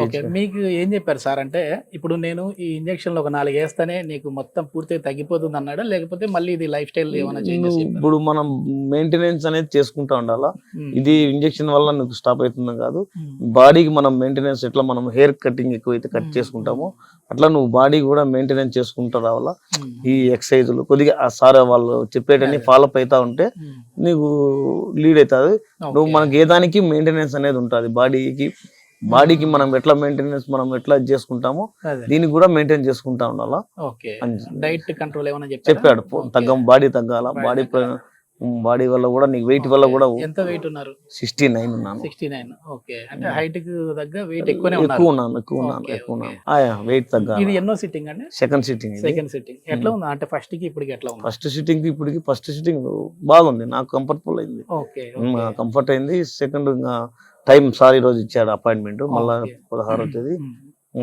Okay. మీకు ఏం చెప్పారు సార్? అంటే ఇప్పుడు నేను ఈ ఇంజెక్షన్‌లు ఒక 4 ఏస్తేనే నీకు మొత్తం పూర్తిగా తగ్గిపోతుందన్నాడా? లేకపోతే మళ్ళీ ఇది లైఫ్ స్టైల్ ఏమైనా చేంజెస్ నువ్వు చెప్పారా? ఇప్పుడు మనం మెయింటెనెన్స్ అనేది చేసుకుంటా ఉండాలా. హ్మ్. ఇది ఇంజెక్షన్ వల్ల నీకు స్టాప్ అవుతుందని కాదు. హ్మ్. బాడీకి మనం మెయింటెనెన్స్ ఎట్లా మనం హెయిర్ కటింగ్ ఎక్కువైతే కట్ హ్మ్. చేసుకుంటామో అట్లా నువ్వు బాడీ కూడా మెయింటెనెన్స్ చేసుకుంటూ రావాలా. హ్మ్. ఈ ఎక్సర్సైజులు కొద్దిగా ఆ సార్ వాళ్ళు చెప్పేటన్ని అదే. ఫాలో అప్ అవుతా ఉంటే హ్మ్. నీకు లీడ్ అవుతుంది. నువ్వు ఓకే. మనకి ఏ దానికి మెయింటెనెన్స్ అనేది ఉంటుంది బాడీకి. బాడీకి మనం ఎట్లా మెయింటెనెన్స్ మనం ఎట్లా చేసుకుంటామో అదే. దీనికి కూడా మెయింటైన్ చేసుకుంటా ఉండాలా ఓకే. అని డైట్ కంట్రోల్ ఏమైనా చెప్పారా? చెప్పాడు. ఓకే. తగ్గం బాడీ తగ్గాల. బాడీ తగ్గాల. బాడీ వల్ల కూడా నీకు వెయిట్ వల్ల ఓకే. కూడా ఎంత వెయిట్ ఉన్నారు? 69 ఉన్నాను. 69. ఓకే. అంటే హైట్‌కి తగ్గ వెయిట్ ఎక్కువనే ఉన్నారు. ఎక్కువ ఓకే. ఓకే. ఉన్నాను. వెయిట్ తగ్గాల. ఇది ఎన్నో సిట్టింగ్ అండి? సెకండ్ సిట్టింగ్ ఇది. Second sitting. ఎట్లా ఉంది? అంటే ఫస్ట్‌కి ఇప్పటికి ఎట్లా ఉంది? ఫస్ట్ సిట్టింగ్ బాగుంది. నాకు కంఫర్టబుల్ అయింది. ఓకే. ఓకే. కంఫర్ట్ అయింది. సెకండ్ టైం సార్ ఈ రోజు ఇచ్చాడు అపాయింట్మెంట్. మళ్ళా ఓకే. 16వ తేదీ. హ్మ్.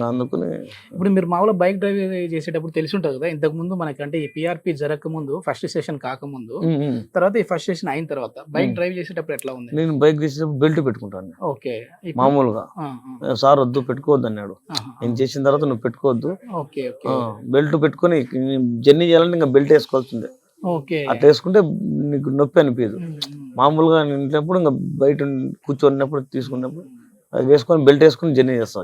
అందుకని ఇప్పుడు మీరు మామూలుగా బైక్ డ్రైవ్ చేసేటప్పుడు తెలిసి ఉంటది కదా! ఇంతకుముందు మనకంటే ఈ పీఆర్‌పీ జరగకముందు ఫస్ట్ సెషన్ కాకముందు, ఉమ్, ఉమ్, తర్వాత ఈ ఫస్ట్ సెషన్ అయిన తర్వాత బైక్ ఉమ్. డ్రైవ్ చేసేటప్పుడు ఎట్లా ఉంది? నేను బైక్ తీసేటప్పుడు బెల్ట్ పెట్టుకుంటాను ఓకే. ఇప్పుడు మామూలుగా. ఆ! ఆ! సార్ వద్దు పెట్టుకోవద్దు అన్నాడు. ఆహా! నేను చేసిన తర్వాత నువ్వు పెట్టుకోవద్దు. ఓకే. ఓకే. బెల్ట్ పెట్టుకొని జర్నీ చేయాలంటే ఇంకా బెల్ట్ వేసుకోవాల్సిందే. ఓకే. అట్లా వేసుకుంటే నీకు నొప్పి అనిపించదు. హ్మ్. హ్మ్. మామూలుగా నేను ఇంట్లో ఇంకా బయట కూర్చొనినప్పుడు తీసుకున్నప్పుడు అది వేసుకొని బెల్ట్ వేసుకొని జర్నీ చేస్తాం.